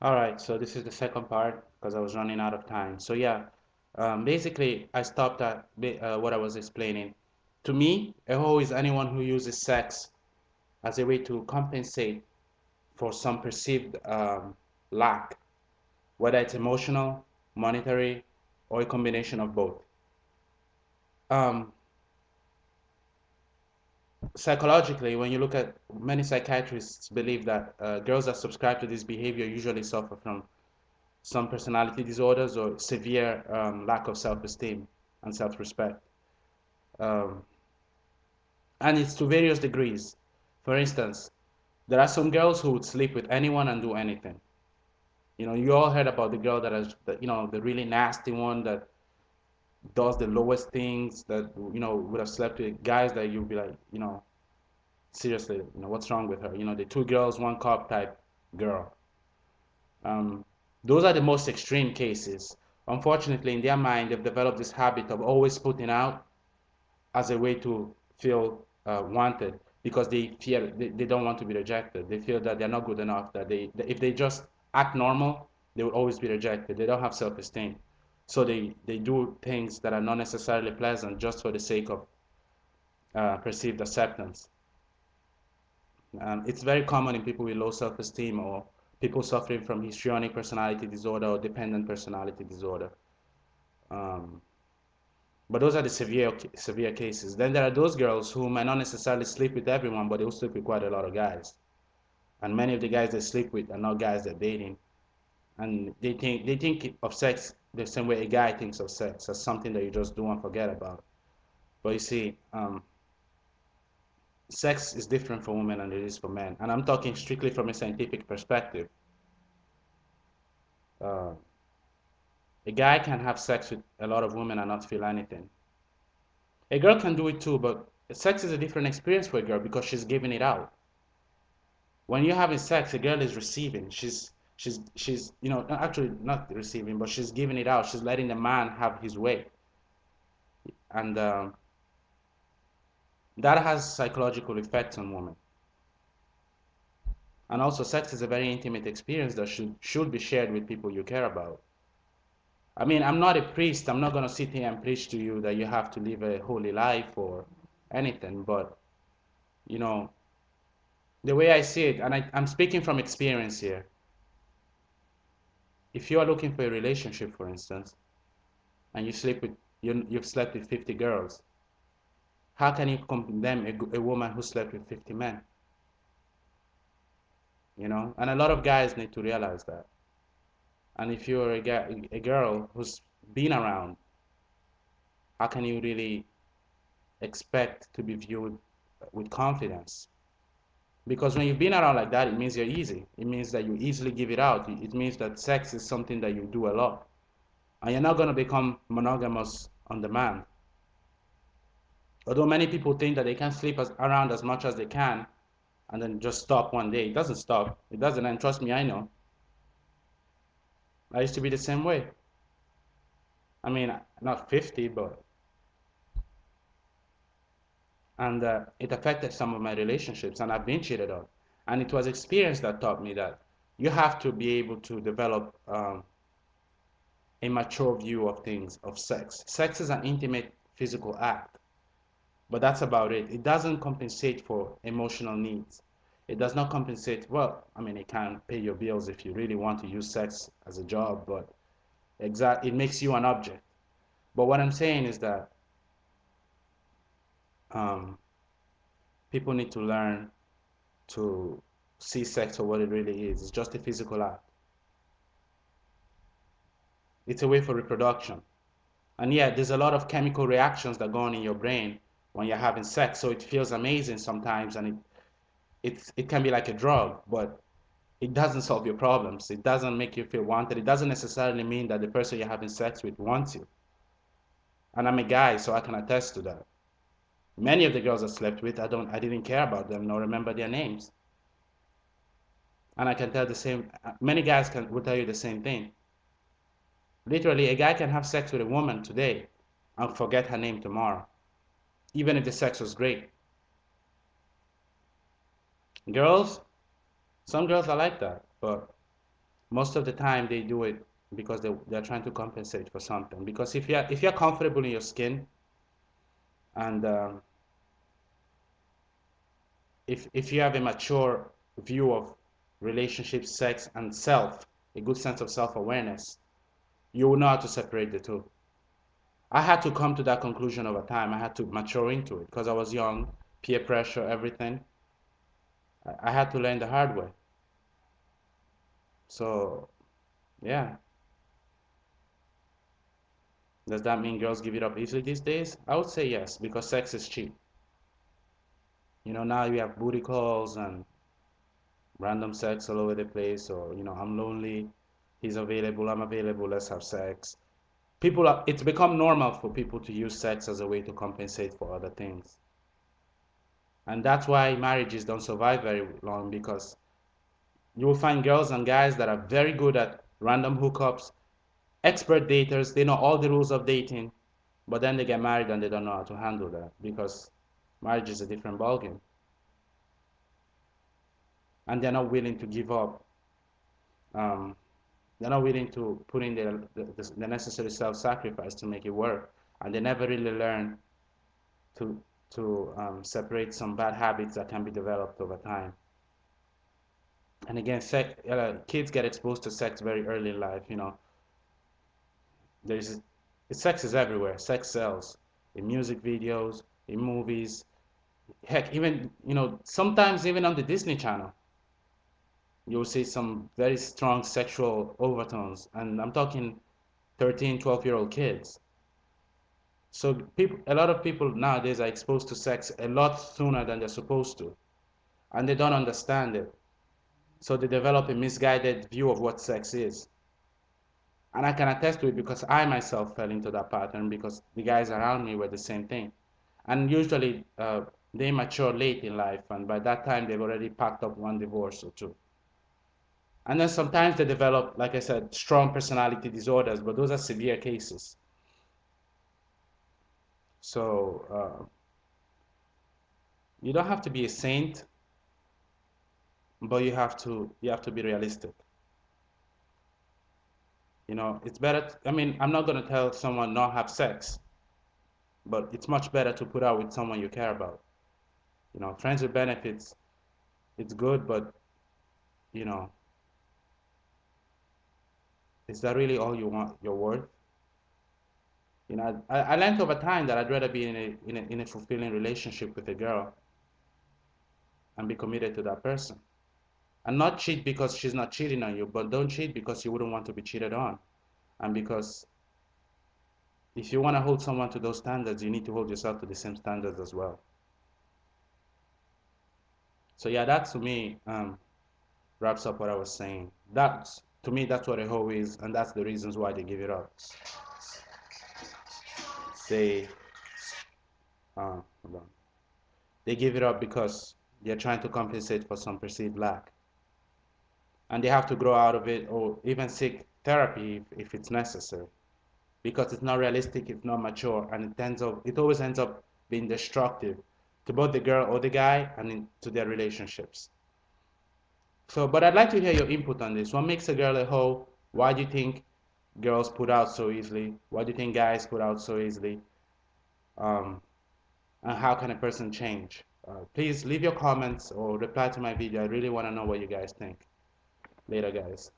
All right, so this is the second part because I was running out of time. So yeah, basically I stopped at what I was explaining. To me, a hoe is anyone who uses sex as a way to compensate for some perceived lack, whether it's emotional, monetary, or a combination of both. Um, Psychologically, when you look at many psychiatrists believe that girls that subscribe to this behavior usually suffer from some personality disorders or severe lack of self-esteem and self-respect. Um, and it's to various degrees. For instance, there are some girls who would sleep with anyone and do anything. You know, you all heard about the girl that is, the really nasty one that does the lowest things that, would have slept with guys that you'd be like, seriously, what's wrong with her? The two girls, one cup type girl. Um, those are the most extreme cases. Unfortunately, in their mind, they've developed this habit of always putting out as a way to feel wanted because they fear they don't want to be rejected. They feel that they're not good enough, that that if they just act normal, they will always be rejected. They don't have self-esteem. So they do things that are not necessarily pleasant just for the sake of perceived acceptance. It's very common in people with low self-esteem or people suffering from histrionic personality disorder or dependent personality disorder. Um, but those are the severe cases. Then there are those girls who might not necessarily sleep with everyone, but they will sleep with quite a lot of guys. And many of the guys they sleep with are not guys they're dating. And they think of sex the same way a guy thinks of sex, as something that you just do and forget about. But you see, sex is different for women than it is for men. And I'm talking strictly from a scientific perspective. Uh, a guy can have sex with a lot of women and not feel anything. A girl can do it too, but sex is a different experience for a girl because she's giving it out. When you're having sex, a girl is receiving. She's actually not receiving, but she's giving it out. She's letting the man have his way, and that has psychological effects on women. And also, sex is a very intimate experience that should be shared with people you care about. I mean, I'm not a priest. I'm not gonna sit here and preach to you that you have to live a holy life or anything. But you know, the way I see it, and I'm speaking from experience here. If you are looking for a relationship, for instance, and you've slept with 50 girls, how can you condemn a woman who slept with 50 men? And a lot of guys need to realize that. And if you're a girl who's been around, how can you really expect to be viewed with confidence? Because when you've been around like that, it means you're easy. It means that you easily give it out. It means that sex is something that you do a lot. And you're not going to become monogamous on demand. Although many people think that they can sleep around as much as they can and then just stop one day. It doesn't stop. It doesn't. And trust me, I know. I used to be the same way. I mean, not 50, but. And it affected some of my relationships, and I've been cheated on. And it was experience that taught me that you have to be able to develop a mature view of things, of sex. Sex is an intimate physical act, but that's about it. It doesn't compensate for emotional needs. It does not compensate. Well, I mean, it can pay your bills if you really want to use sex as a job, but it makes you an object. But what I'm saying is that um, people need to learn to see sex for what it really is. It's just a physical act. It's a way for reproduction. And yeah, there's a lot of chemical reactions that go on in your brain when you're having sex. So it feels amazing sometimes, and it can be like a drug, but it doesn't solve your problems. It doesn't make you feel wanted. It doesn't necessarily mean that the person you're having sex with wants you. And I'm a guy, so I can attest to that. Many of the girls I slept with, I didn't care about them nor remember their names. And I can tell the same. Many guys will tell you the same thing. Literally, a guy can have sex with a woman today and forget her name tomorrow, even if the sex was great. Girls, some girls are like that, but Most of the time they do it because they're trying to compensate for something. Because if you're comfortable in your skin, and if you have a mature view of relationships, sex, and self, a good sense of self-awareness, you will know how to separate the two. I had to come to that conclusion over time. I had to mature into it because I was young, peer pressure, everything. I had to learn the hard way. So, yeah. Does that mean girls give it up easily these days? I would say yes, because sex is cheap. Now you have booty calls and random sex all over the place, or, I'm lonely, he's available, I'm available, let's have sex. It's become normal for people to use sex as a way to compensate for other things. And that's why marriages don't survive very long, because you will find girls and guys that are very good at random hookups, expert daters, they know all the rules of dating, but then they get married and they don't know how to handle that, because marriage is a different ballgame. And they're not willing to give up. Um, they're not willing to put in the necessary self-sacrifice to make it work. And they never really learn to, to separate some bad habits that can be developed over time. And again, kids get exposed to sex very early in life. There's sex is everywhere. Sex sells in music videos, in movies. Heck, even sometimes even on the Disney Channel, you'll see some very strong sexual overtones, and I'm talking 13, 12-year-old kids. So a lot of people nowadays are exposed to sex a lot sooner than they're supposed to, and they don't understand it. So they develop a misguided view of what sex is. And I can attest to it because I myself fell into that pattern because the guys around me were the same thing. And usually they mature late in life, and by that time they've already packed up one divorce or two. And then sometimes they develop, like I said, strong personality disorders, but those are severe cases. So you don't have to be a saint, but you have to be realistic. It's better. I mean, I'm not going to tell someone not have sex, but it's much better to put out with someone you care about. Friends with benefits, it's good, but you know, is that really all you want? You're worth? I learned over time that I'd rather be in a fulfilling relationship with a girl and be committed to that person, and not cheat because she's not cheating on you, but don't cheat because you wouldn't want to be cheated on, and because if you want to hold someone to those standards, you need to hold yourself to the same standards as well. So yeah, that to me wraps up what I was saying. That's to me, that's what a hoe is, and that's the reasons why they give it up. They hold on. They give it up because they're trying to compensate for some perceived lack, and they have to grow out of it or even seek therapy if it's necessary, because it's not realistic, it's not mature, and it always ends up being destructive to both the girl or the guy and to their relationships. So, but I'd like to hear your input on this. What makes a girl a hoe? Why do you think girls put out so easily? Why do you think guys put out so easily? Um, and how can a person change? Please leave your comments or reply to my video. I really want to know what you guys think. Later, guys.